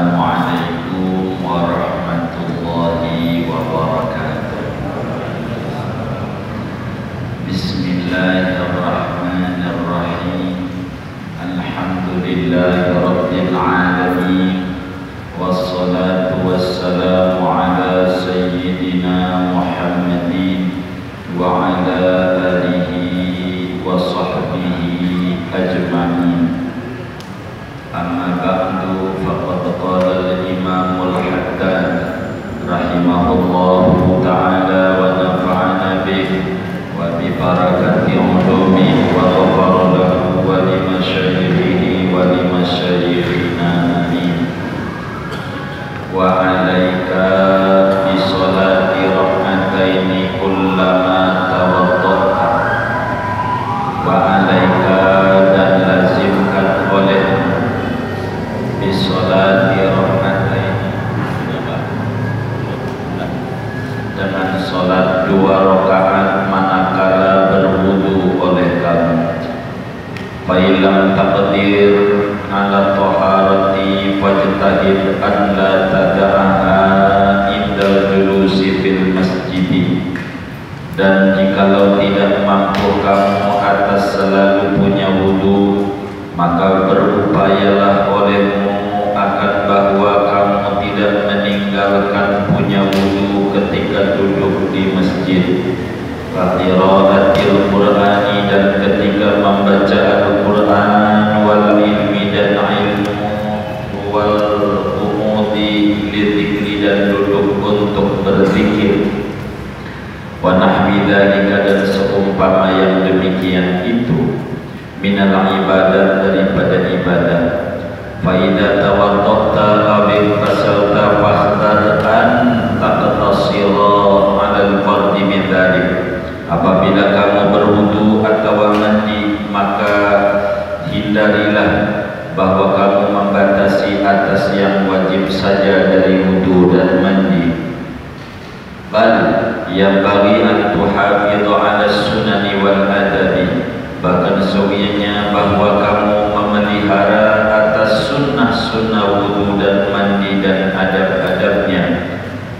Assalamualaikum warahmatullahi wabarakatuh. Bismillahirrahmanirrahim. Alhamdulillahi rabbil alamin. Wassalatu wassalamu ala sayyidina Muhammadin wa ala alihi wa sahbihi ajma'in. Amma ba'du, faqad qala al-imam al-Haddad rahimahullahu ta'ala wa nafa'ana bih wa bi barakati ulumi wa ghafara lahu wa li masyayikhihi wa li masyayikhina amin. Wa alaika bi salati rahmataini kullama tawaddata wa alaika dan lazimkan oleh bisolati rahmataini dengan solat 2 rakaat manakala berwudu oleh kamu. Fa'ilam taqdir ala taharati fajtahid an la tada'aha indal julusi fil masjid. Dan jikalau tidak mampu kamu atas selalu punya wudu, maka berupayalah olehmu akan bahwa kamu tidak meninggalkan punya wudu ketika duduk di masjid. Qiraatil Qur'ani, dan ketika membaca Al-Qur'an, wal ilmi dan ilmu, wal umudi lidzikri dan duduk untuk berzikir. Wa nahwi dzalika, dan seumpama yang demikian itu, minal ibadat, daripada ibadah. Fa idza tawaddata abil fasalta fahdar an taqtasira 'alal fardi min dzalik. Apabila kamu berwudu atau mandi, maka hindarilah bahwa kamu membatasi atas yang wajib saja dari wudu dan mandi. Bal yang bagi an tuhafidhu 'ala sunani wal adabi, bahkan sesungguhnya bahwa kamu memelihara atas sunnah-sunnah wudu dan mandi dan adab-adabnya.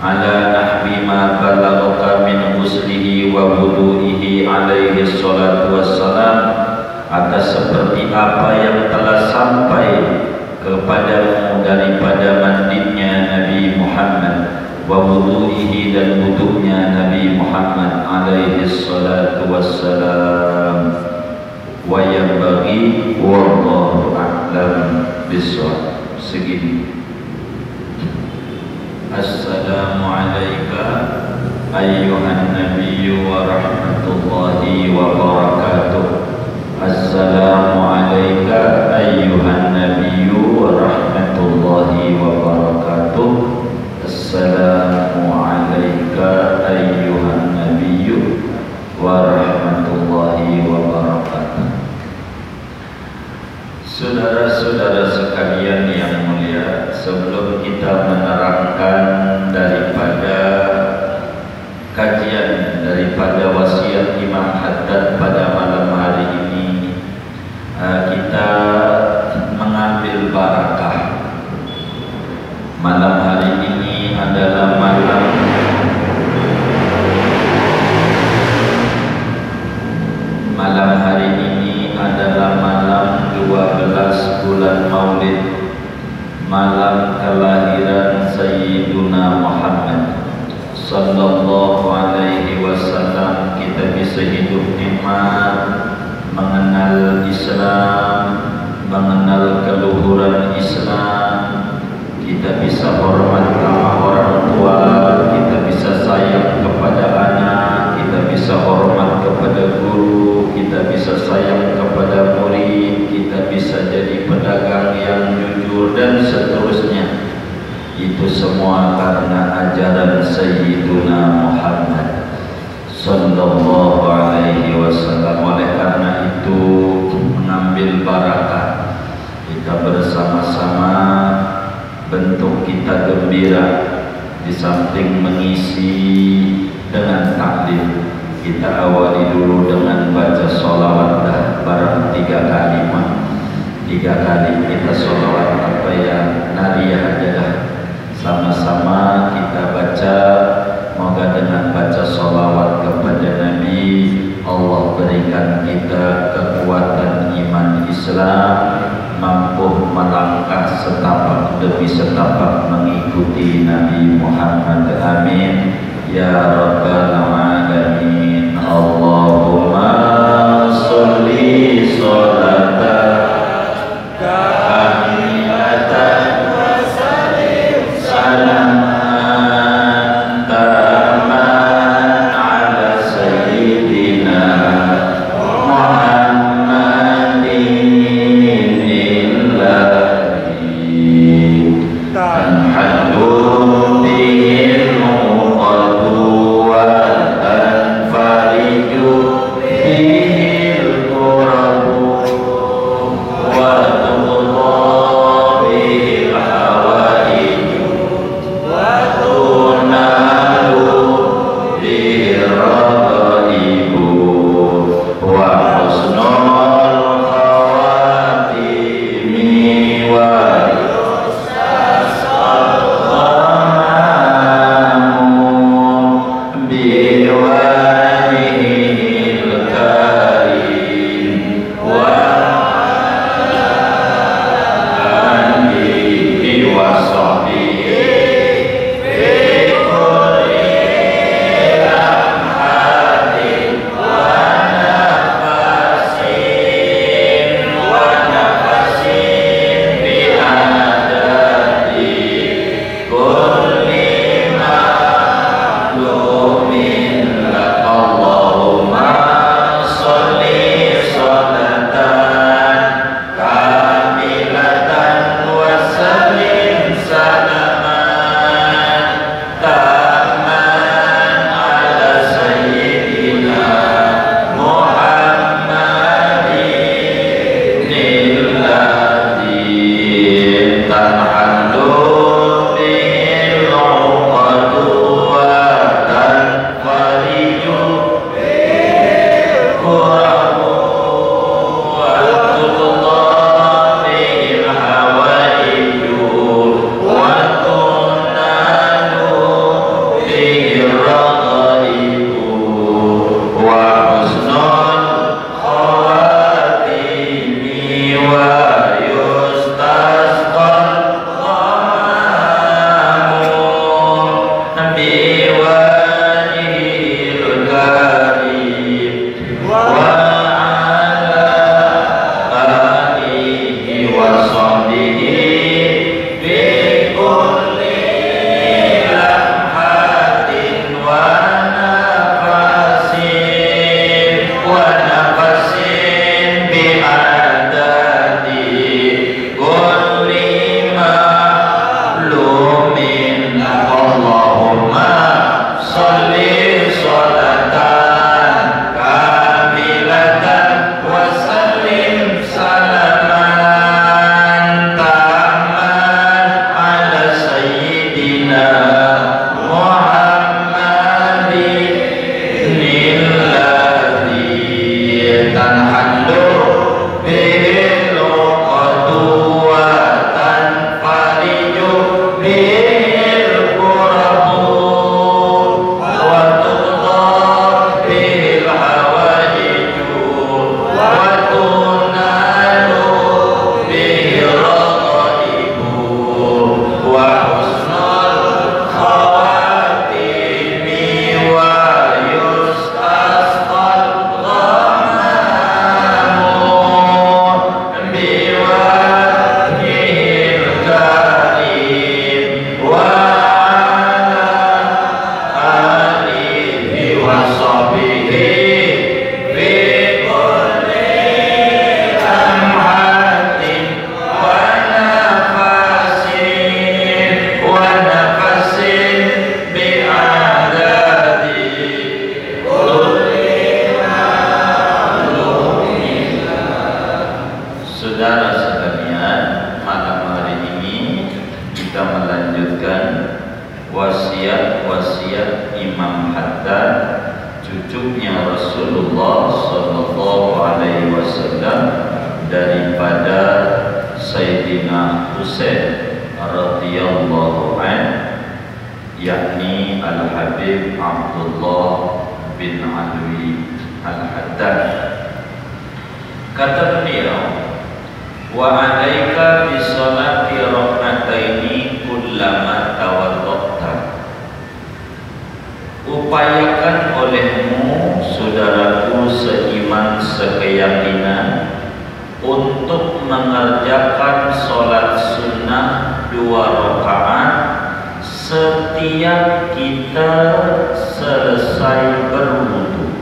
Ala nahwi ma balaghaka min ghuslihi wa wudu'ihi alaihi salatu wassalam, atas seperti apa yang telah sampai kepadamu daripada mandinya Nabi Muhammad, wa wudu'ihi dan wudu'nya Nabi Muhammad alaihi salatu wassalam. Wa yanbaghi wallahu a'lam bissawab. Segini. Assalamu alayka ayyuhan nabiyyu wa rahmatullahi wa barakatuh. Assalamu alayka ayyuhan nabiyyu wa rahmatullahi wa barakatuh. Assalamu alayka ayyuhan nabiyyu wa rahmatullahi wa barakatuh. Saudara-saudara sekalian yang mulia, sebelum kita menerangkan daripada kajian daripada wasiat Imam Haddad pada malam hari ini, kita mengambil barakah. Malam hari ini adalah malam hari ini adalah malam 12 bulan Maulid, malam kelahiran Sayyiduna Muhammad sallallahu alaihi wasallam. Kita bisa hidup nikmat, mengenal Islam, mengenal keluhuran Islam. Kita bisa hormat sama orang tua, kita bisa sayang kepada anak, kita bisa hormat kepada guru, kita bisa sayang kepada murid, kita bisa jadi pedagang yang jujur dan seterusnya. Itu semua karena ajaran Sayyiduna Muhammad sallallahu alaihi wasallam. Oleh karena itu, mengambil barakah kita bersama-sama, bentuk kita gembira. Di samping mengisi dengan taklim, kita awali dulu dengan baca sholawat dah barang 3 kali kita sholawat apa yang nariyah ada lebih setapak mengikuti Nabi Muhammad. Amin ya rabbal alamin. Allahumma sholli sholatan kamilatan wa sallim salaman taman ala sayyidina Muhammadin illahi tanhadu bihil muqadu wa tanfariju bihil qurabu wa tuqda bihil hawaiju wa tunalu bihil radaibu wa husnul khawatimi wa wasiat Imam Haddad, cucunya Rasulullah Sallallahu Alaihi Wasallam, daripada Sayyidina Husain radhiyallahu anhu, yakni Al-Habib Abdullah bin Alwi Al-Haddad. Kata beliau, wa alaika bisolati rak'atain setiap kita selesai berwudu.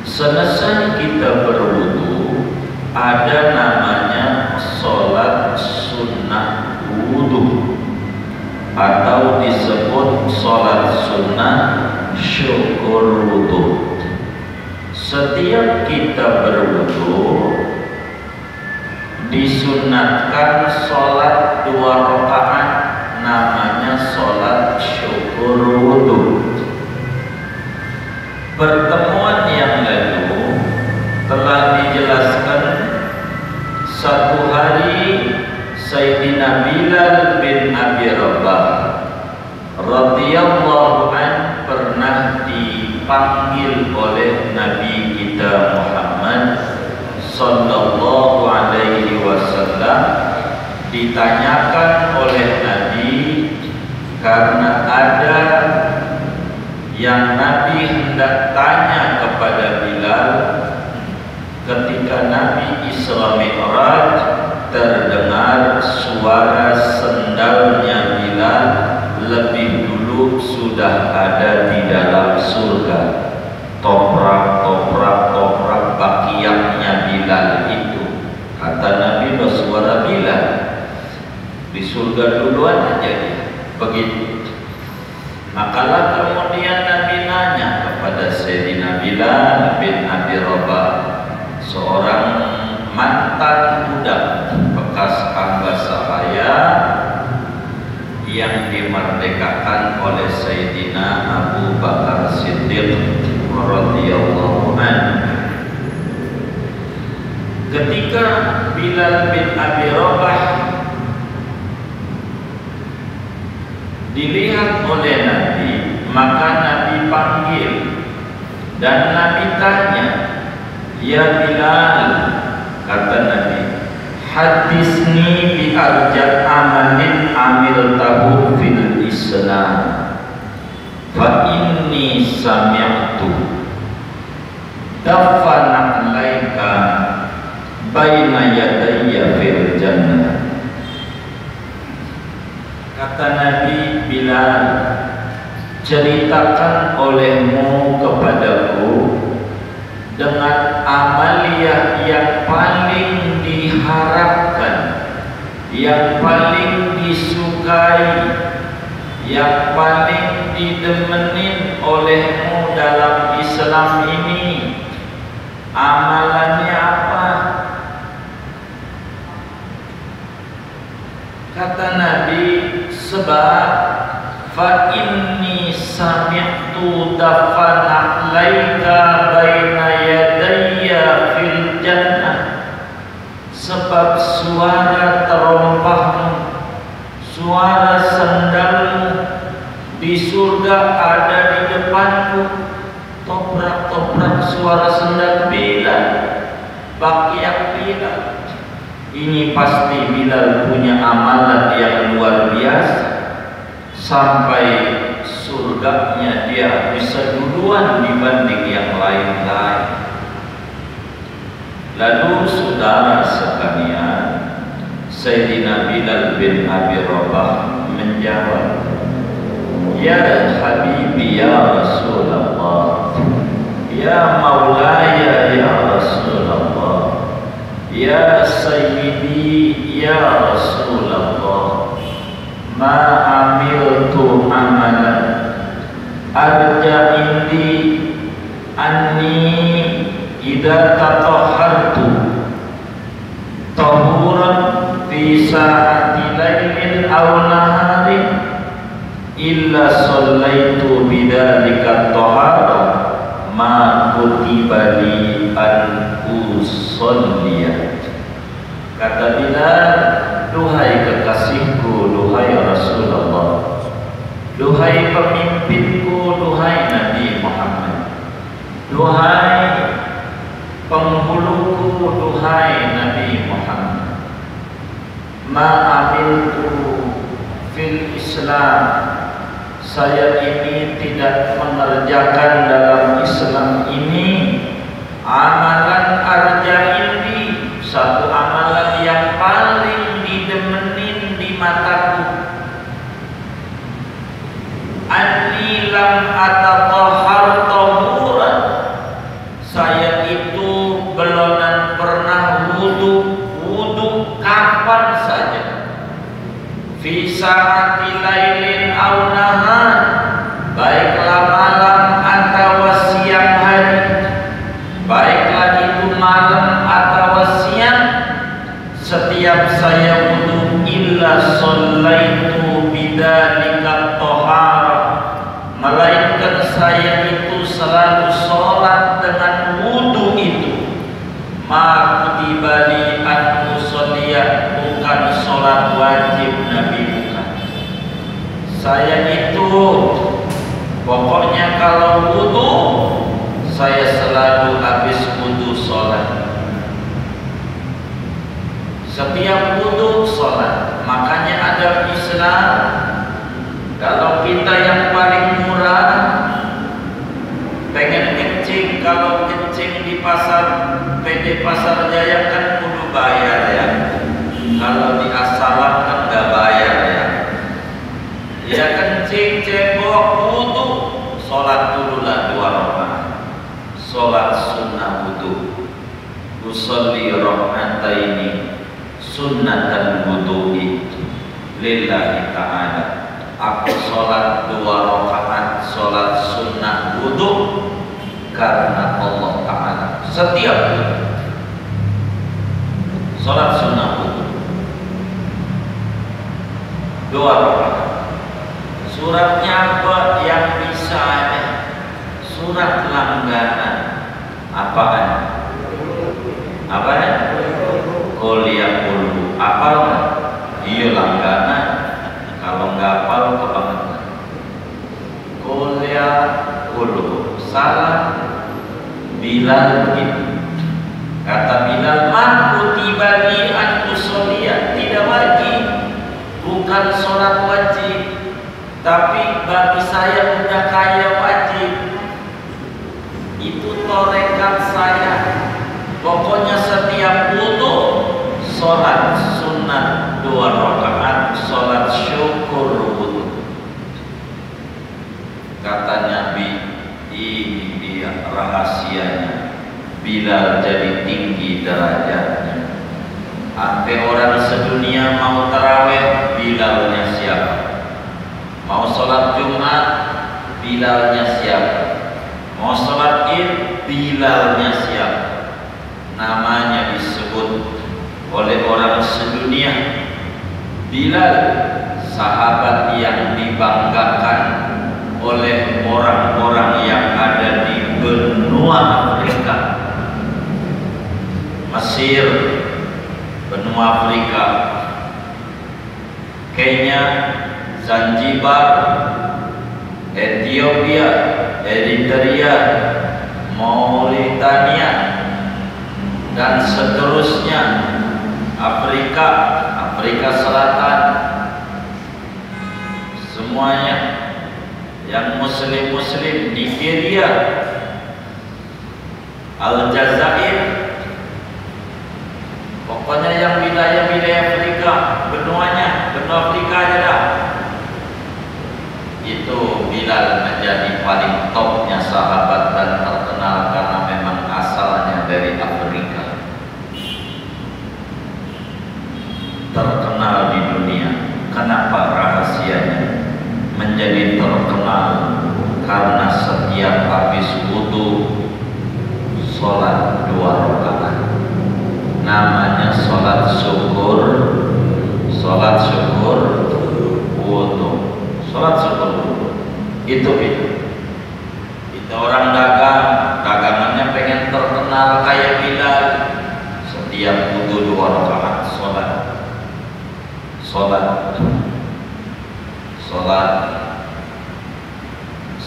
Selesai kita berwudu, ada namanya sholat sunnah wudu atau disebut sholat sunnah syukur wudu. Setiap kita berwudu disunatkan sholat 2 rakaat, namanya sholat syukur wudu. Pertemuan yang lalu telah dijelaskan satu hari Sayyidina Bilal bin Abi Rabah radhiyallahu an pernah dipanggil oleh Nabi kita Muhammad sallallahu alaihi wasallam, ditanyakan oleh Nabi karena ada yang Nabi hendak tanya kepada Bilal. Ketika Nabi Isra Mi'raj, terdengar suara sendalnya Bilal lebih dulu sudah ada di dalam surga. Toprak, toprak, toprak bakiyahnya Bilal itu. Kata Nabi, bersuara Bilal di surga duluan aja dia. Begitu. Makalah kemudian Nabi nanya kepada Sayyidina Bilal bin Abi Rabah, seorang mantan budak bekas hamba sahaya yang dimerdekakan oleh Sayyidina Abu Bakar Siddiq radhiyallahu anhu. Ketika Bilal bin Abi Rabah dilihat oleh Nabi, maka Nabi panggil dan Nabi tanya, "Ya Bilal," kata Nabi, "hadisni bi arjat amalin amiltahu fil Islam, fa inni sami'tu dafana alaika baina yadayya fil jannah." Kata Nabi, "Bilal, ceritakan olehmu kepadaku dengan amaliyah yang paling diharapkan, yang paling disukai, yang paling didemenin olehmu dalam Islam ini. Amalannya apa?" Kata Nabi, "Sebab fa inni sami'tu dafana laika baina yadayya fil jannah." Sebab suara terompahmu, suara sendalmu di surga ada di depanku. Toprak-toprak suara sendal Bilal, bakiyah Bilal. Ini pasti Bilal punya amalan yang luar biasa, sampai surganya dia bisa duluan dibanding yang lain-lain. Lalu saudara sekalian, Sayyidina Bilal bin Abi Rabah menjawab, "Ya Habibi ya Rasulullah, ya Maulaya ya Rasulullah, ya Sayyidi ya Rasulullah, ma amiltu amalan arja indi anni idza tatahhartu tahuran fi sa'ati lailin aw naharin illa sallaitu bidzalika tahara ma kutiba li an usolliya." Kata Bilal, "Duhai kekasihku, duhai Rasulullah, duhai pemimpinku, duhai Nabi Muhammad, duhai penghuluku, duhai Nabi Muhammad, ma'amiltu fil Islam, saya ini tidak mengerjakan dalam Islam ini amalan arja ini, satu amalan yang paling didemenin di mataku, fi sa'ati lailin aw nahar, baiklah malam atau siang hari, baiklah itu malam atau siang, setiap saya wudu illa shallaitu bidzalika thahara, melainkan saya itu selalu sholat dengan wudu itu. Ma kutibali an usoliyah, bukan sholat wajib Nabi, bukan. Saya itu pokoknya kalau wudu saya selalu habis wudu sholat. Setiap wudu sholat. Makanya ada Islam. Kalau kita yang paling murah pengen kencing, kalau kencing di pasar PD Pasar Jaya kan kudu bayar ya. Kalau di Asalam kan nggak bayar ya. Ya kencing, cebok, wudu, sholat dulu lah 2 rakaat. Sholat sunnah wudu. Usolli raka'ataini sunnatan wudu'i lillahi ta'ala. Aku sholat 2 rakaat, sholat sunnah wudu karena Allah Ta'ala. Setiap sholat sunnah wudu 2 rakaat. Suratnya apa yang bisa ada? Surat langganan. Apaan? Apaan? Kuliah dulu. Apal nggak? Iya langganan. Kalau nggak apal kebangetan. Kuliah dulu. Salah Bilal begitu. Kata Bilal, man kutibali an usoliyah, tidak wajib, bukan sholat wajib, tapi bagi saya udah kaya wajib. Itu torekat saya. Pokoknya setiap wudu sholat sunat 2 rakaat, sholat syukur wudu. Kata Nabi, ini dia rahasianya Bilal jadi tinggi derajatnya. Sampai orang sedunia mau taraweh, Bilalnya siapa? Mau sholat Jumat, Bilalnya siapa? Mau sholat Id, Bilalnya siapa? Namanya disebut oleh orang sedunia Bilal, sahabat yang dibanggakan oleh orang-orang yang ada di benua Afrika, Mesir, benua Afrika, Kenya, Zanzibar, Ethiopia, Eritrea, Mauritania, dan seterusnya, Afrika, Afrika Selatan, semuanya yang muslim-muslim, Nigeria, Aljazair, pokoknya yang wilayah-wilayah Afrika, benuanya, benua Afrika aja dah. Itu Bilal menjadi paling topnya sahabat dan terkenal karena memang asalnya dari Afrika. Terkenal di dunia. Kenapa rahasianya? Menjadi terkenal karena setiap habis wudu sholat 2 rakaat. Namanya sholat syukur, sholat syukur wudu, sholat syukur wudu. Itu orang dagang, dagangannya pengen terkenal kayak Bilal. Setiap wudu 2 rakaat sholat,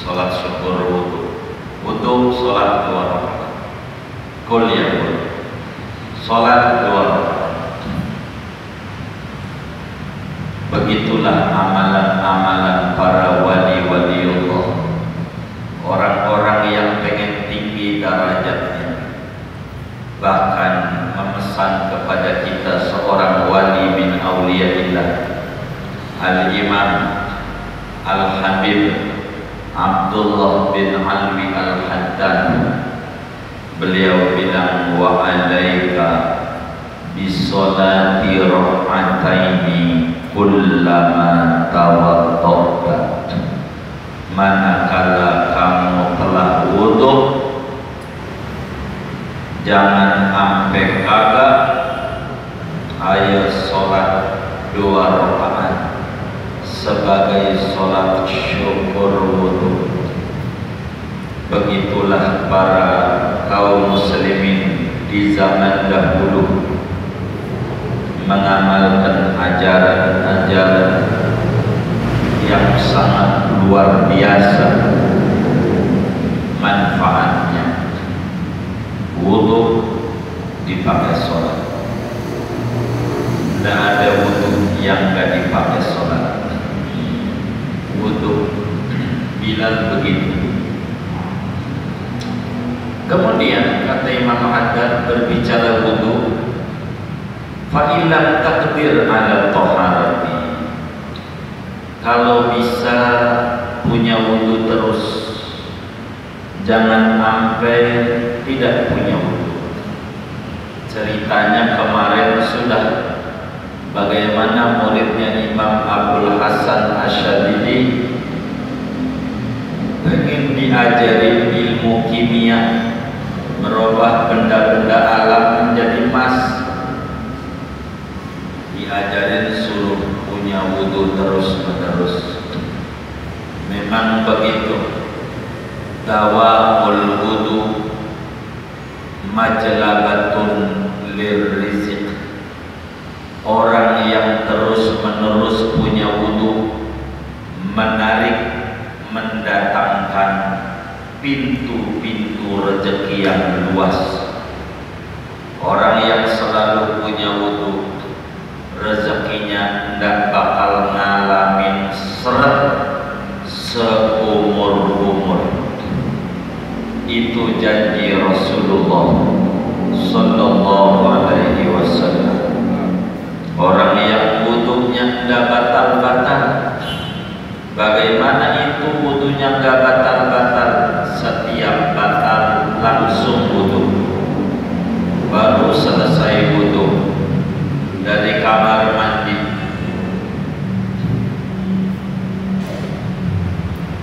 sholat syukur wudu, sholat 2 rakaat, kuliah wudu, sholat 2 rakaat. Begitulah amalan-amalan para wali-waliullah, orang-orang yang pengen tinggi derajatnya, bahkan memesan kepada kita seorang wali min auliyaillah, Al-Imam Al-Habib Abdullah bin Alwi Al-Haddad. Beliau bilang, wa alaika bisolati rak'ataini kullama tawaddatta. Manakala kamu telah wudu, jangan sampai kagak ayo sholat 2 rakaat sebagai sholat syukur wudu. Begitulah para kaum muslimin di zaman dahulu mengamalkan ajaran-ajaran yang sangat luar biasa manfaatnya. Wudu dipakai sholat, tidak ada wudu yang gak dipakai sholat. Wudu Bilal begitu. Kemudian kata Imam Haddad berbicara wudu, fa'ilam takbir ala toharati, kalau bisa punya wudu terus, jangan sampai tidak punya wudu. Ceritanya kemarin sudah bagaimana muridnya Imam Abdul Hasan Asyadili ingin diajarin ilmu kimia, merubah benda-benda alam menjadi emas. Diajarin suruh punya wudu terus-menerus. Memang begitu. Dawa'ul wudu majlabatun lirrizq. Orang yang terus-menerus punya wudu menarik, mendatangkan pintu-pintu rezeki yang luas. Orang yang selalu punya wudu, rezekinya tidak bakal ngalamin seret seumur-umur. Itu janji Rasulullah Sallallahu Alaihi Wasallam. Orang yang wudunya tidak batal-batal, bagaimana itu wudunya tidak batal-batal? Setiap batal langsung wudu. Baru selesai wudu dari kamar mandi,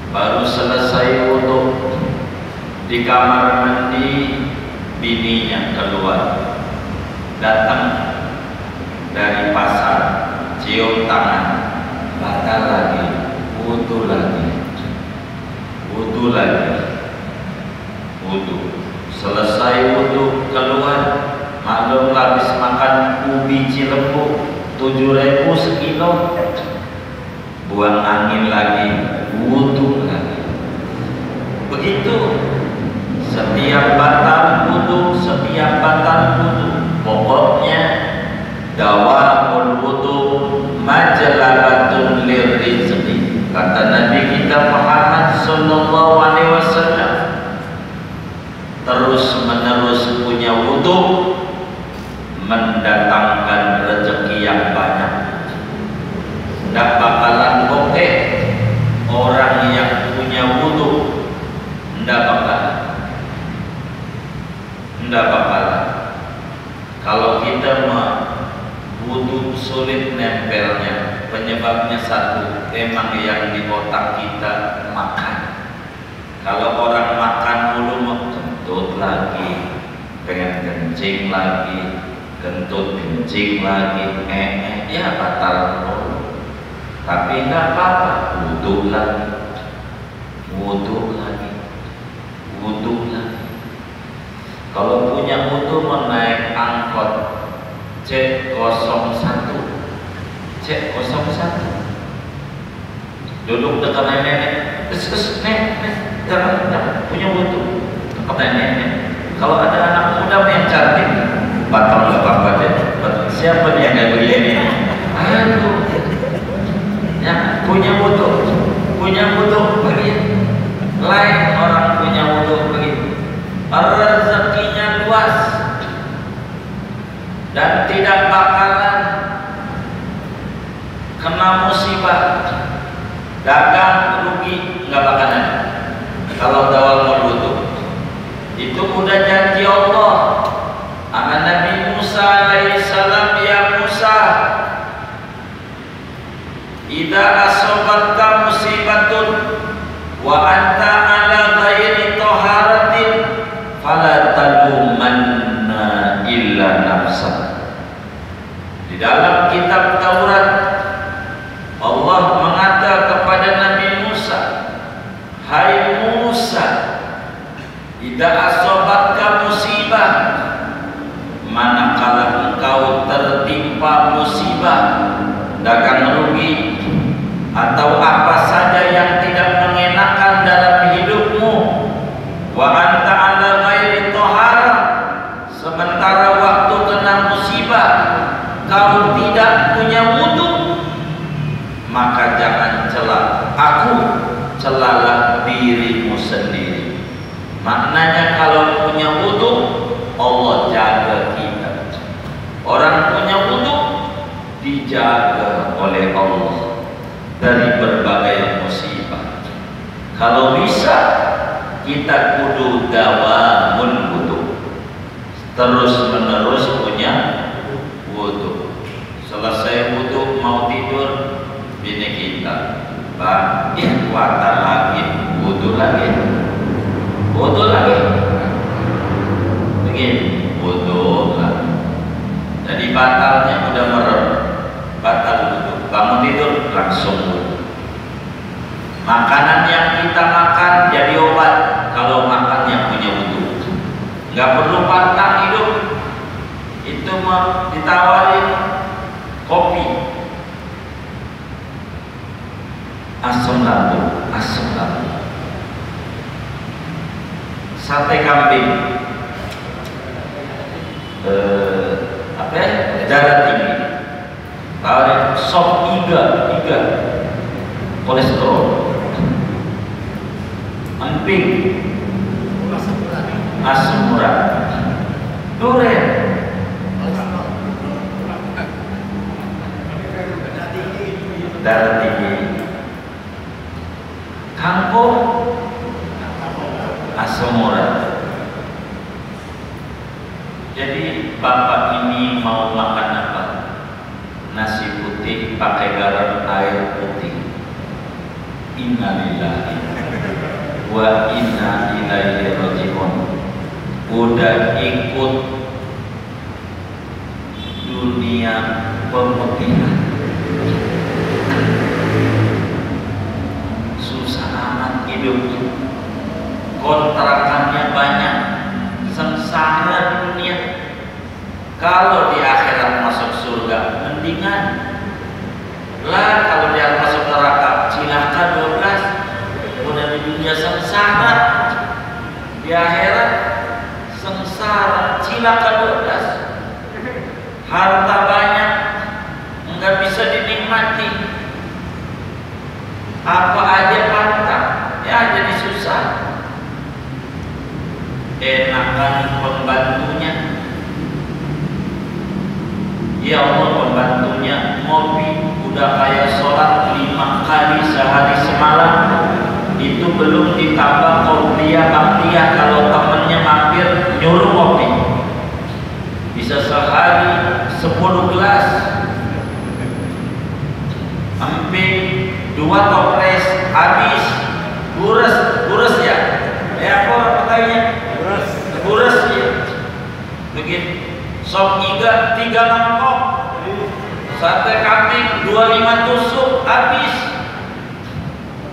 baru selesai wudu di kamar mandi, bininya keluar, datang dari pasar, cium tangan, batal lagi, wudu lagi, wudu lagi, wudu. Selesai wudu keluar, maklum habis makan ubi Cilembu 7.000 sekilo, buang angin lagi, wudu lagi. Begitu setiap batal wudu, setiap batal wudu. Pokoknya dawa'ul wudu majlabatun lirrizqi, kata Nabi kita Muhammad sallallahu alaihi wasallam. Terus menerus punya wudu mendatangkan rezeki yang banyak. Tidak bakalan bokeh orang yang punya wudu, tidak bakalan. Tidak bakalan. Kalau kita wudu sulit nempelnya, penyebabnya satu, emang yang di otak kita makan. Kalau orang makan mulu, kentut lagi, pengen kencing lagi, kentut kencing lagi, ya batal mulu. Tapi nggak apa-apa, wudu lagi, wudu lagi, wudu lagi. Kalau punya wudu menaik angkot C01, duduk dekat nenek, nenek, jangan punya wudu, dekat nenek. Kalau ada anak muda yang cantik, batal nggak apa-apa deh. Siapa dia yang begini? Aduh, ya punya wudu begini. Lain orang punya wudu begini, rezekinya luas dan tidak bakalan kena musibah, dagang rugi nggak bakalan. Kalau dawal wudu itu udah janji Allah. Anak Nabi Musa alaihissalam idza asabatka musibatun wa anta ala ghairi taharatin fala talumanna illa nafsak. Di dalam kitab Taurat Allah mengatakan kepada Nabi Musa, hai Musa, idza asabatka musibah, manakala engkau tertimpa musibah, dagang rugi atau apa saja yang tidak mengenakan dalam hidupmu, wa anta ala ghairi tahara, sementara waktu kena musibah kau tidak punya wudu, maka jangan celah aku, celalah dirimu sendiri. Maknanya kalau punya wudu, Allah jaga kita. Orang punya wudu dijaga oleh Allah dari berbagai musibah. Kalau bisa kita kudu dawamun wudu, terus menerus punya wudu. Selesai wudu mau tidur, bini kita, Pak, kuatan lagi, wudu lagi, wudu lagi, begini, wudu lagi. Jadi batalnya udah merem, batal wudu. Bangun tidur langsung wudu. Makanan yang kita makan jadi obat kalau makan yang punya wudu. Nggak perlu pantang hidup. Itu mah ditawarin kopi, asam lambung, sate kambing, apa ya, darah tinggi, tawarin sop iga, kolesterol, emping, asam urat, durian, darah tinggi, kangkung, asam urat. Jadi bapak ini mau makan apa? Nasi putih pakai garam air putih. Innalillahi wa inna ilaihi raji'un. Udah ikut dunia pemutihan, susah amat hidupnya, kontrakannya banyak, sengsara di dunia. Kalau di akhirat masuk surga mendingan lah, kalau dia masuk neraka cilaka 12. Udah di dunia sengsara, di akhirat sengsara cilaka 12. Harta banyak nggak bisa dinikmati, apa aja pantang, ya jadi susah. Enakan pembantunya, ya Allah pembantunya ngopi udah kayak sholat 5 kali sehari semalam, itu belum ditambah kopiah baktiah kalau temennya mampir nyuruh ngopi, bisa sehari 10 gelas, emping 2 toples habis, gures ya, apa katanya, gures ya, begitu. Sop iga 3 mangkok, sate kambing 25 tusuk habis,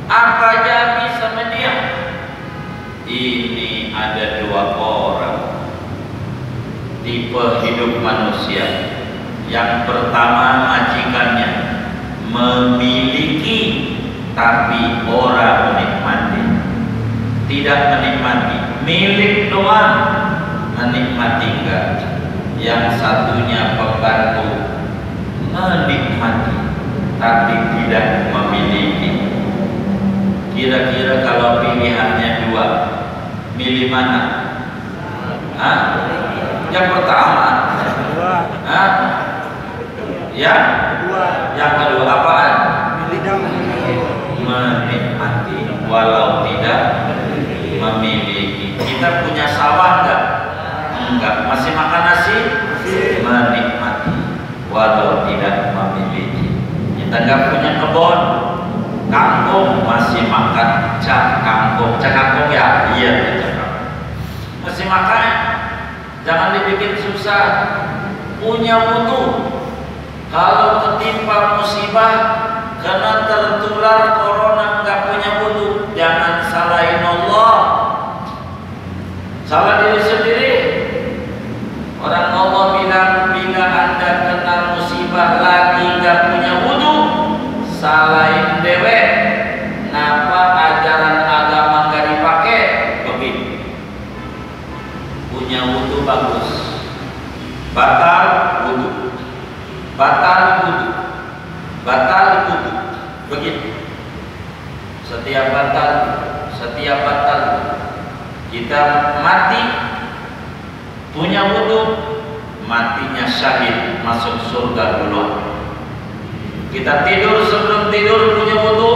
apa aja habis sama dia. Ini ada 2 orang tipe hidup manusia. Yang pertama majikannya memiliki tapi orang menikmati, tidak menikmati, milik doang, menikmati enggak. Yang satunya pembantu menikmati tapi tidak memiliki. Kira-kira kalau pilihannya 2, milih mana? Hah? Yang pertama? Hah? Yang kedua apaan? Menikmati walau tidak memiliki. Kita punya sawah enggak? Enggak. Masih makan nasi? Menikmati walau tidak memiliki. kita nggak punya kebun kangkung, masih makan cak kangkung ya, iya cak kangkung. Masih makan, jangan dibikin susah. Punya wudu. Kalau ketimpa musibah, karena tertular corona nggak punya wudu, jangan salahin Allah, salah diri sendiri. Orang Allah bilang bila anda kena musibah lagi nggak punya wudu, salahin dewek. Kenapa ajaran agama nggak dipakai? Begini, punya wudu bagus, batal wudu, batal wudu, batal wudu. Begitu. Setiap batal kita mati punya wudu, matinya syahid, masuk surga duluan. Kita tidur, sebelum tidur punya wudu,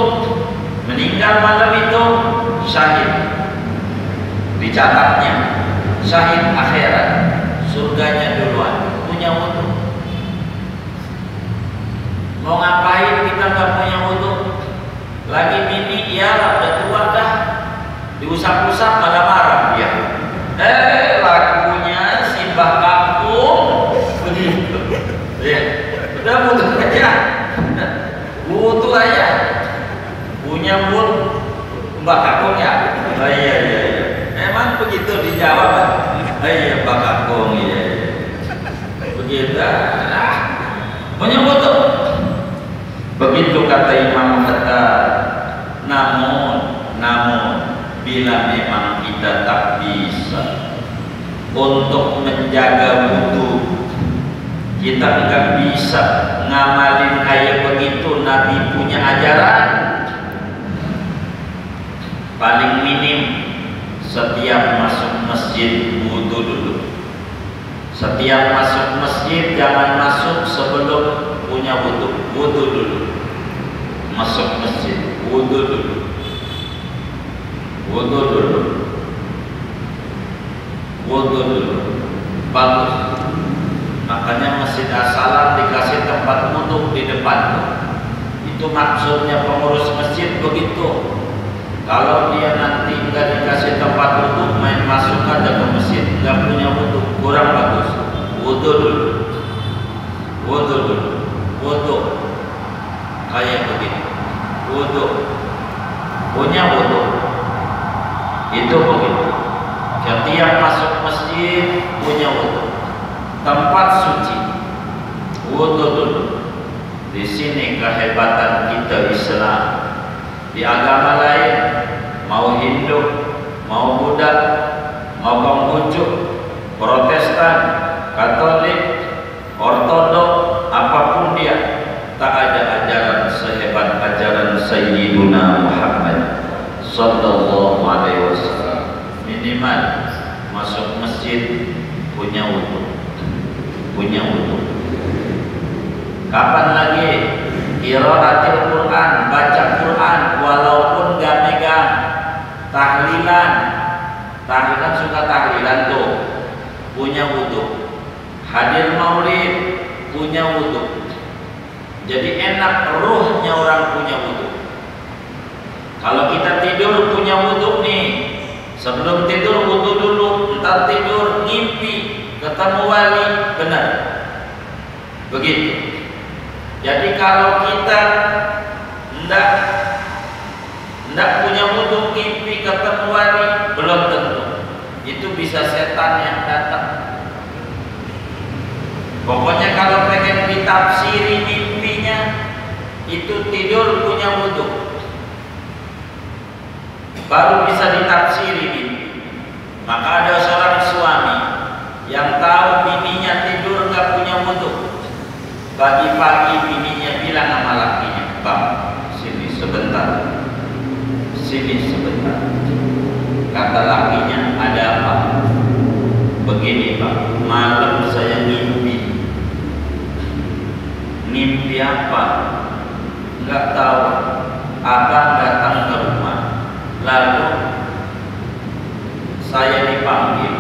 meninggal malam itu syahid, dicatatnya syahid akhirat, surganya duluan, punya wudu. Mau ngapain kita nggak punya wudu? Lagi mini, ya udah tua dah, diusap-usap malah marah dia. Lagunya simbah kampung begitu. Ya, udah wudu aja, wudu aja. Punya wudu mbak kampung ya? Oh iya. Emang begitu dijawab? Oh iya mbak kampung ya. Begitu. Punya wudu. Begitu kata Imam Haddad. Namun bila memang kita tak bisa untuk menjaga wudu, kita nggak bisa ngamalin kayak begitu Nabi punya ajaran, paling minim setiap masuk masjid wudu dulu. Setiap masuk masjid jangan masuk sebelum punya wudu. Wudu dulu. Masuk masjid wudu dulu. Wudu dulu. Wudu dulu. Bagus. Makanya Masjid As-Salam dikasih tempat wudu di depan. Itu maksudnya pengurus masjid begitu. Kalau dia nanti nggak dikasih tempat wudu, main masuk aja ke masjid, nggak punya wudu, kurang bagus. Wudu dulu, wudu dulu, wudu kayak begitu, wudu, punya wudu, itu begitu. Setiap masuk masjid punya wudu, tempat suci, wudu dulu. Di sini kehebatan kita Islam. Di agama lain, mau Hindu, mau Buddha, mau Konghucu, Protestan, Katolik, Ortodok, apapun dia, tak ada ajaran sehebat ajaran Sayyiduna Muhammad sallallahu alaihi wasallam. Minimal masuk masjid punya wudu, punya wudu. Kapan lagi qiraatul Quran, baca Quran walaupun gak megang, tahlilan suka tahlilan tuh, punya wudu. Hadir maulid punya wudu. Jadi enak ruhnya orang punya wudu. Kalau kita tidur punya wudu nih, sebelum tidur wudu dulu, entar tidur ngimpi ketemu wali, benar begitu. Jadi kalau kita ndak punya wudu, ngimpi ketemu wali, belum tentu. Itu bisa setan yang datang. Pokoknya kalau pengen ditafsiri mimpinya, itu tidur punya wudu, baru bisa ditafsiri mimpi. Maka ada seorang suami yang tahu bininya tidur nggak punya wudu. Pagi-pagi bininya bilang sama lakinya, "Bang, sini sebentar, sini sebentar." Kata lakinya, "Ada apa?" "Begini Bang, malam saya mimpi." "Mimpi apa?" "Nggak tahu. Abang datang ke rumah, lalu saya dipanggil,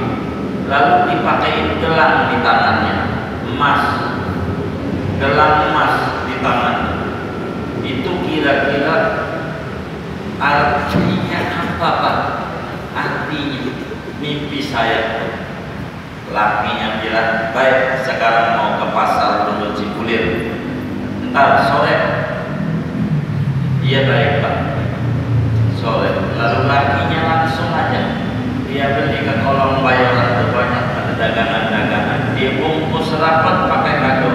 lalu dipakai gelang di tangannya, emas, gelang emas di tangan. Artinya apa Pak? Artinya mimpi saya. Lakinya bilang, baik sekarang mau ke pasar dulu Cipulir, ntar sore. Iya baik Pak, sore. Lalu lakinya langsung aja dia beli ke kolong bayoran, banyak ada dagangan-dagangan, dia bungkus rapat pakai kado.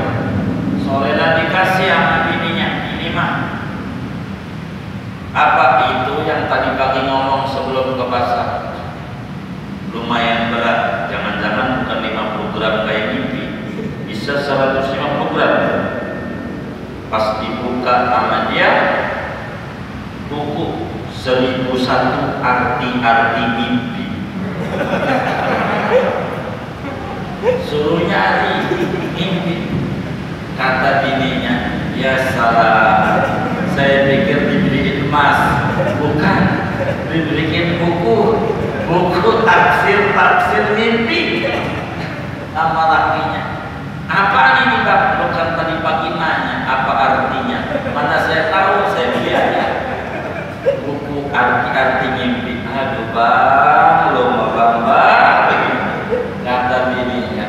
Sore lah dikasih sama bininya, ini mah apa itu yang tadi pagi ngomong sebelum ke pasar, lumayan berat, jangan-jangan bukan 50 gram kayak mimpi, bisa 150 gram. Pas dibuka sama dia buku 1001 arti-arti mimpi. Suruh nyari mimpi. Kata bininya, ya salah, saya pikir dibeliin emas, bukan, dibeliin buku tafsir mimpi. Sama lakinya, apa ini Bang? Bukan tadi pagi nanya apa artinya, mana saya tahu, saya lihat buku arti mimpi. Aduh Bang, lo Bang, kata bininya.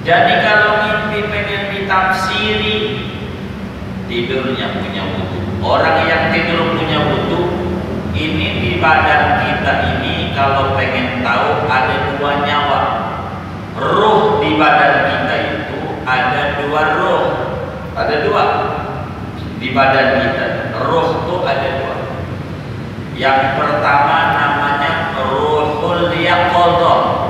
Jadi kalau mimpi pengen ditafsiri, tidurnya punya wudu. Orang yang tidur punya wudu, ini di badan kita ini kalau pengen tahu ada 2 nyawa. Ruh di badan kita itu ada 2 ruh. Ada 2 di badan kita. Ruh itu ada 2. Yang pertama namanya ruhul yaqadhah.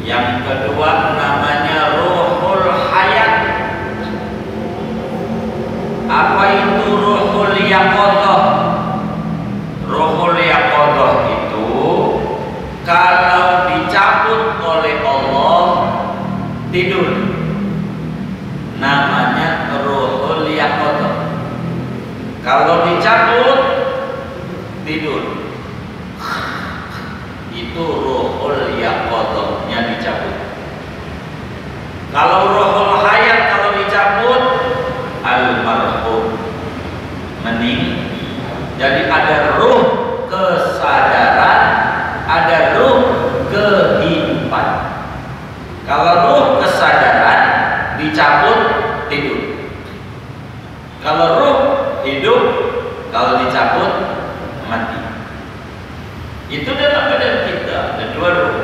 Yang kedua namanya ruhul hayat. Apa itu ruhul yaqadhah? Ruhul yaqadhah itu kalau dicabut oleh Allah tidur, namanya ruhul yaqadhah. Kalau dicabut tidur, itu ruhul yaqadhahnya dicabut. Kalau ruhul hayat kalau dicabut, almarhum mening. Jadi ada ruh kesadaran, ada ruh kehidupan. Kalau ruh kesadaran dicabut tidur. Kalau ruh hidup kalau dicabut mati. Itu dalam badan kita ada 2 ruh,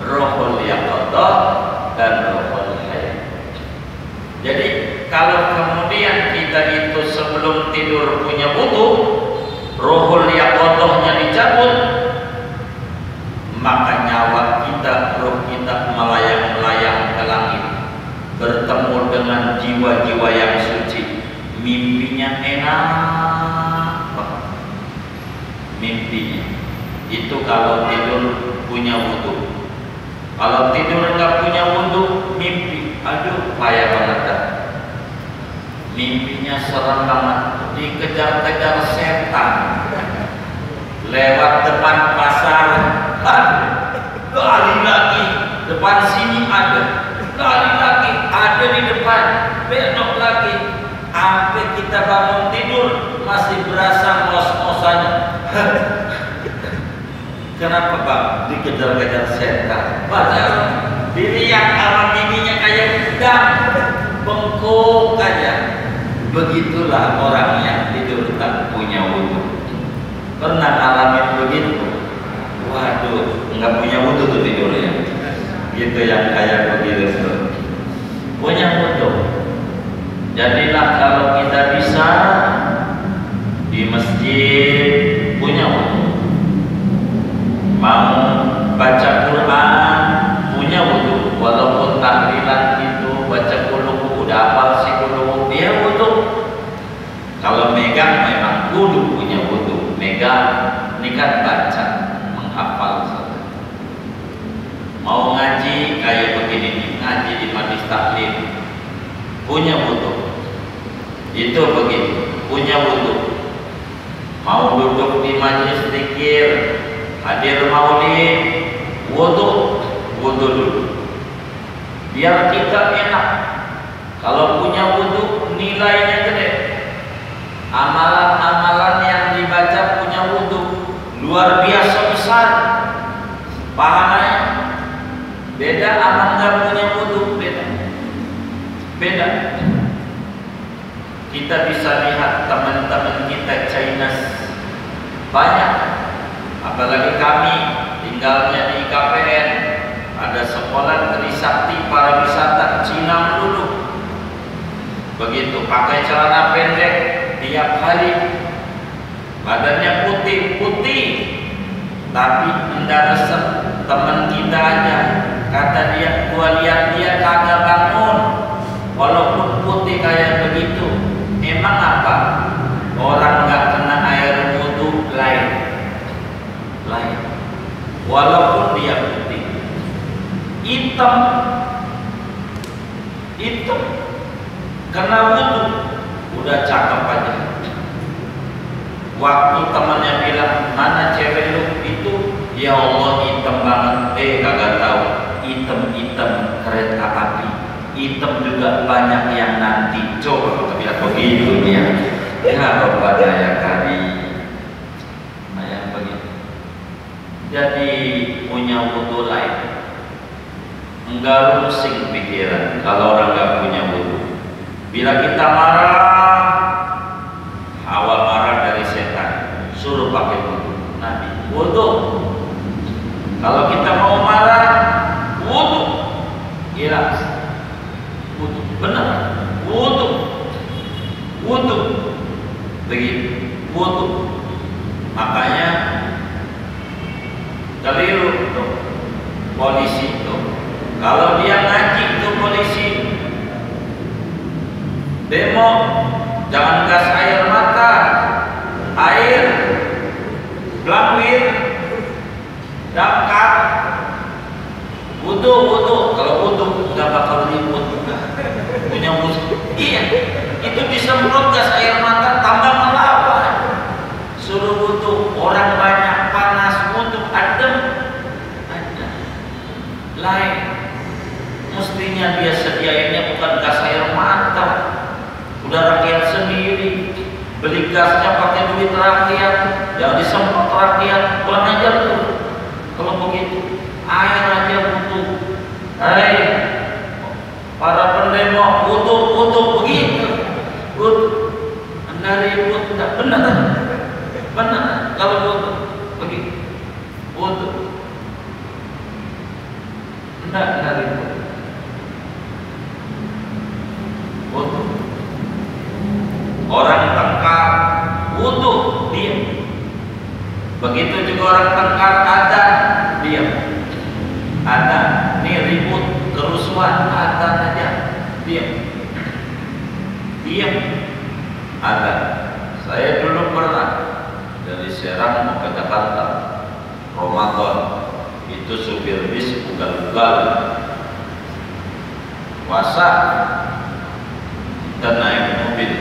ruhul yaqadhah dan ruhul hayat. Jadi kalau kemudian kita itu sebelum tidur punya wudu, ruhul yaqadhahnya dicabut, maka nyawa kita, ruh kita melayang-layang ke langit, bertemu dengan jiwa-jiwa yang suci. Mimpinya enak banget. Mimpinya itu kalau tidur punya wudu. Kalau tidur nggak punya wudu, mimpi, aduh payah banget dah. Mimpinya serem banget, dikejar-kejar setan, lewat depan pasar, lari lagi, depan sini ada, lari lagi, ada di depan, belok lagi, sampai kita bangun tidur masih berasa ngos-ngosannya. Kenapa Bang? Dikejar-kejar setan. Padahal dilihat sama bininya kayak udang, bengkok aja. Begitulah orang yang tidur tak punya wudu. Pernah ngalamin begitu? Waduh, nggak punya wudu tuh tidurnya. Gitu yang kayak begitu tuh. Punya wudu. Jadilah kalau kita bisa di masjid punya wudu. Mau baca Quran punya wudu, walaupun tahlilan itu baca qul udah hafal sih qul dia wudu. Kalau megang memang kudu punya wudu, megang ini kan baca menghafal saja. Mau ngaji kayak begini nih, ngaji di majlis taklim punya wudu, itu begitu punya wudu. Mau duduk di majlis zikir, hadir maulid, wudu dulu. Biar kita enak. Kalau punya wudu nilainya gede. Amalan luar biasa besar pahalanya. Beda sama nggak punya wudu, beda. Kita bisa lihat teman-teman kita Chinese banyak, apalagi kami tinggalnya di KPN, ada sekolah Trisakti Pariwisata Cina melulu. Begitu pakai celana pendek tiap hari, badannya putih-putih, tapi enggak resep. Teman kita aja, kata dia, gua lihat dia kagak bangun walaupun putih kayak begitu. Emang apa? Orang nggak kena air wudu lain, walaupun dia putih, hitam, kena wudu udah cakep aja. Waktu temannya bilang, mana cewek lu itu? Ya Allah, hitam banget. Kagak tahu, hitam kereta api, hitam juga banyak yang nanti. Coba kita bilang begitu dia. Ya Rabbana ya Karim. Nah yang begitu. Jadi punya wudu lain, enggak rusing pikiran kalau orang enggak punya wudu. Bila kita marah, awal marah dari setan, suruh pakai wudu. Nabi wudu. Kalau kita mau marah, wudu. Gila, wudu, benar, wudu, begitu, wudu. Makanya keliru tuh polisi tuh. Kalau dia ngaji tuh polisi, demo, jangan gas air mata, air, blangwir, damkar, wudu. Kalau wudu nggak bakal ribut, punya wudu. Iya, itu disemprot gas air mata tambah melawan. Suruh wudu, orang banyak panas, wudu adem, ada lain. Mestinya dia sediainnya bukan gas air mata, udah rakyat sendiri, beli gasnya pakai duit rakyat, yang disemprot rakyat, kurang ajar tuh. Kalau begitu, air aja butuh. Para pendemo butuh begitu, anda ribut enggak benar. Kalau butuh begitu, enggak ribut. Orang tengkar wudu diam. Begitu juga orang tengkar adzan diam. Adzan nih ribut kerusuhan, adzan aja diam. Adzan. Saya dulu pernah dari Serang mau ke Jakarta, Ramadan, itu supir bis ugal-ugal puasa, kita naik mobil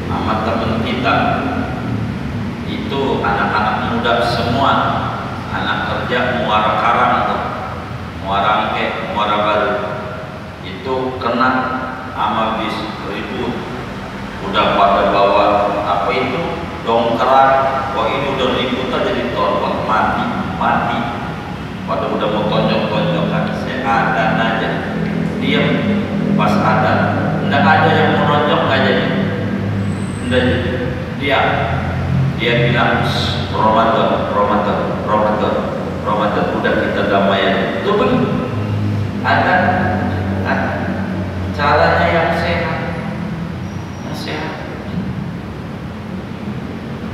sama teman kita, itu anak-anak muda semua, anak kerja Muara Karang tuh, Muara Angke, Muara Baru, itu kena sama bis ribut, udah pada bawa apa itu dongkrak, wah ini udah ribut aja ditolak, mati, pada udah mau tonjok-tonjokan. Saya adan aja, diam pas adan, nggak ada yang mau ronjok aja nih. Dia bilang Ramadan udah kita damai aja. Itu begitu. Ada caranya yang sehat.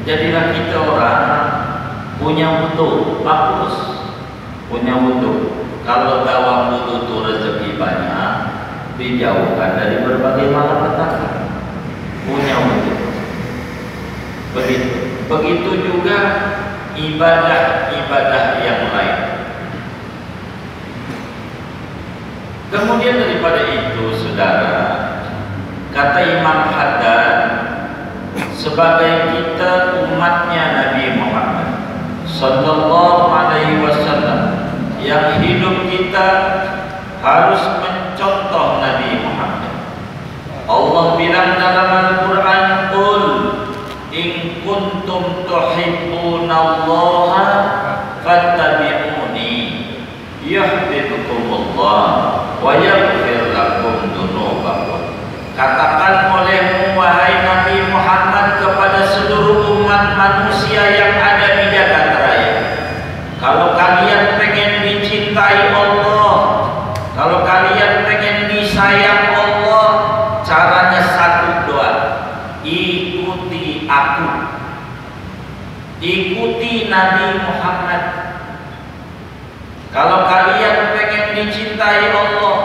Jadilah kita orang punya wudu, bagus. Punya wudu. Kalau dalam wudu itu rezeki banyak, dijauhkan dari berbagai malapetaka. Punya wudu. Begitu juga ibadah yang lain. Kemudian daripada itu, saudara, kata Imam Haddad, sebagai kita umatnya Nabi Muhammad sallallahu alaihi wasallam, yang hidup kita harus mencontoh Nabi Muhammad. Allah bilang dalam Al-Quran, qul in kuntum tuhibbunallaha satu doa, ikuti aku, ikuti Nabi Muhammad. Kalau kalian pengen dicintai Allah,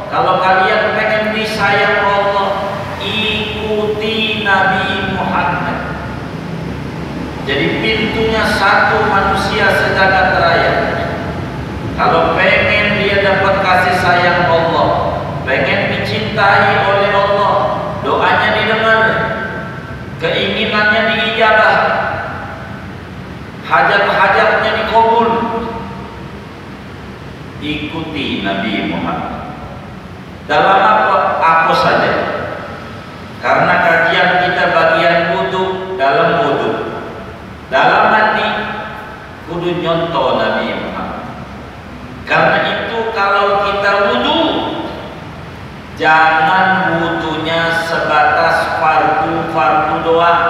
kalau kalian pengen disayang Allah, ikuti Nabi Muhammad. Jadi pintunya satu, manusia sejagat raya. Kalau pengen dia dapat kasih sayang Allah, pengen dicintai oleh Allah, doanya didengar, keinginannya diijabah, hajat-hajatnya dikabul, ikuti Nabi Muhammad. Dalam apa saja. Karena kajian kita bagian wudu, dalam wudu, dalam mandi, kudu nyontoh Nabi Muhammad. Karena itu kalau kita wudu, jangan wudunya sebatas fardu doang.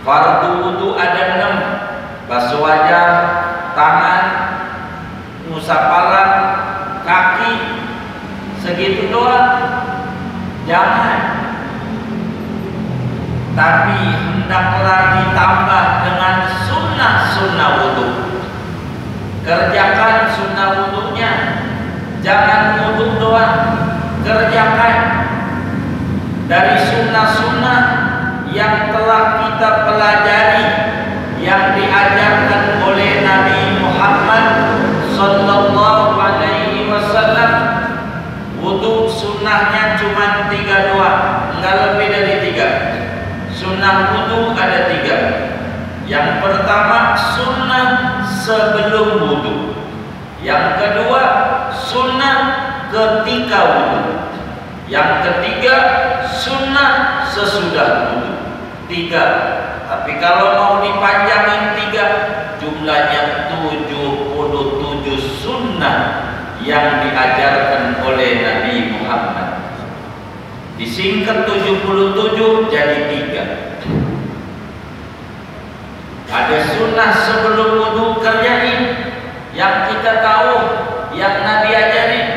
Fardu wudu ada 6: basuh wajah, tangan, ngusap kepala, kaki, segitu doang. Jangan. Tapi hendaklah ditambah dengan sunnah wudu. Kerjakan sunnah wudunya, jangan wudu doang. Kerjakan dari sunnah-sunnah yang telah kita pelajari, yang diajarkan oleh Nabi Muhammad Sallallahu Alaihi Wasallam. Wudu sunnahnya cuma 3 doang, enggak lebih dari 3. Sunnah wudu ada 3. Yang pertama sunnah sebelum wudu. Yang kedua sunnah ketika wudu. Yang ketiga sunnah sesudah wudu. 3. Tapi kalau mau dipanjangin 3, jumlahnya 77 sunnah yang diajarkan oleh Nabi Muhammad. Disingkat 77 jadi 3. Ada sunnah sebelum wudu, kerjain yang kita tahu, yang Nabi ajarin.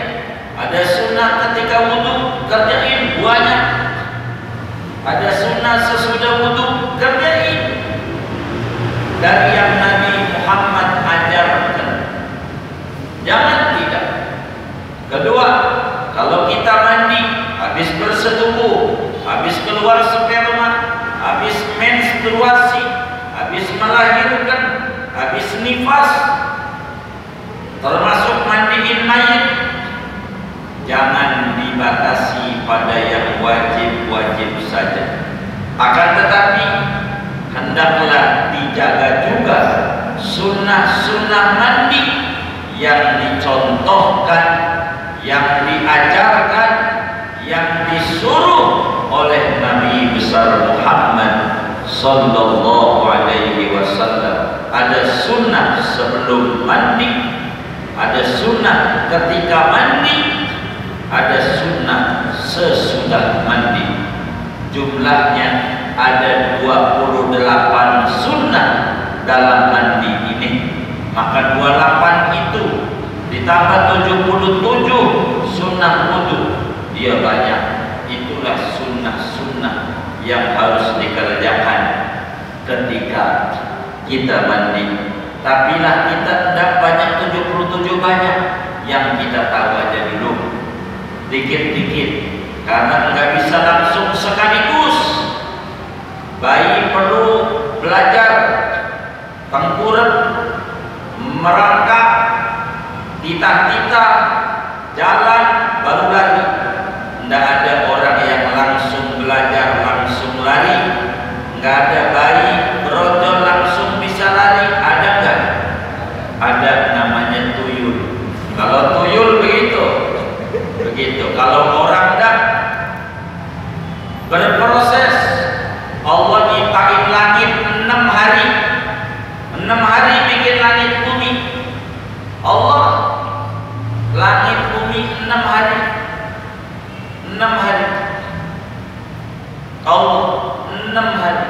Ada sunnah ketika wudu, kerjain banyak. Ada sunnah sesudah wudu, kerjain dari yang Nabi Muhammad ajarkan. Jangan tidak. Kedua, kalau kita mandi, habis bersetubuh, habis keluar sperma, habis menstruasi, habis melahirkan, habis nifas, termasuk mandiin mayit, jangan dibatasi pada yang wajib-wajib saja. Akan tetapi hendaklah dijaga juga sunnah-sunnah mandi yang dicontohkan, yang diajarkan, yang disuruh oleh Nabi besar Muhammad Sallallahu Alaihi Wasallam. Ada sunnah sebelum mandi, ada sunnah ketika mandi, ada sunnah sesudah mandi. Jumlahnya ada 28 sunnah dalam mandi ini. Maka 28 itu ditambah 77 sunnah wudu, dia banyak. Itulah sunnah-sunnah yang harus dikerjakan ketika kita mandi. Tapi lah kita tidak banyak 77 banyak, yang kita tahu aja dulu, dikit-dikit. Karena nggak bisa langsung sekaligus. Bayi perlu belajar tengkurap, merangkak, titah-titah, jalan, baru lari. Tidak ada orang yang langsung belajar, langsung lari. Nggak ada bayi berojol langsung bisa lari. Ada nggak? Ada, namanya tuyul. Kalau tuyul begitu. Kalau orang dah berproses, Allah nyiptain langit 6 hari. 6 hari bikin langit bumi. Allah langit bumi 6 hari. 6 hari. Allah 6 hari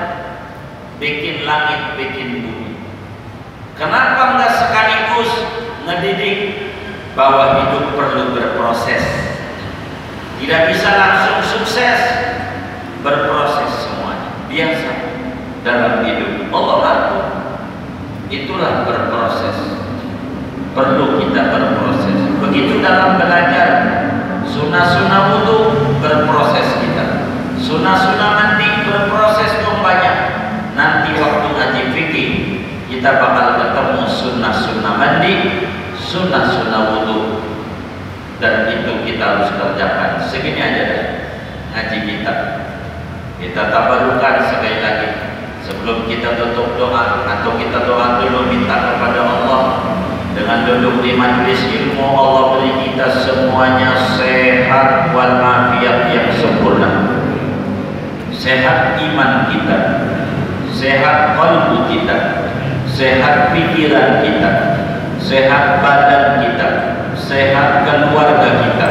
bikin langit, bikin bumi. Kenapa enggak sekaligus ngedidik bahwa hidup perlu berproses? Tidak bisa langsung sukses. berproses semuanya, biasa dalam hidup. Allah atur, itulah berproses. Perlu kita berproses. Begitu dalam belajar, sunnah-sunnah wudu berproses kita, sunnah-sunnah mandi berproses dong banyak. Nanti waktu ngaji fikih kita bakal ketemu sunnah-sunnah mandi, sunnah-sunnah wudu, dan itu kita harus kerjakan. Segini aja deh ngaji kita. Kita tabarukan sekali lagi sebelum kita tutup doa, atau kita doa dulu minta kepada Allah. Dengan duduk di majlis ilmu, Allah beri kita semuanya sehat walafiat yang sempurna. Sehat iman kita, sehat qalbu kita, sehat pikiran kita, sehat badan kita, sehat keluarga kita,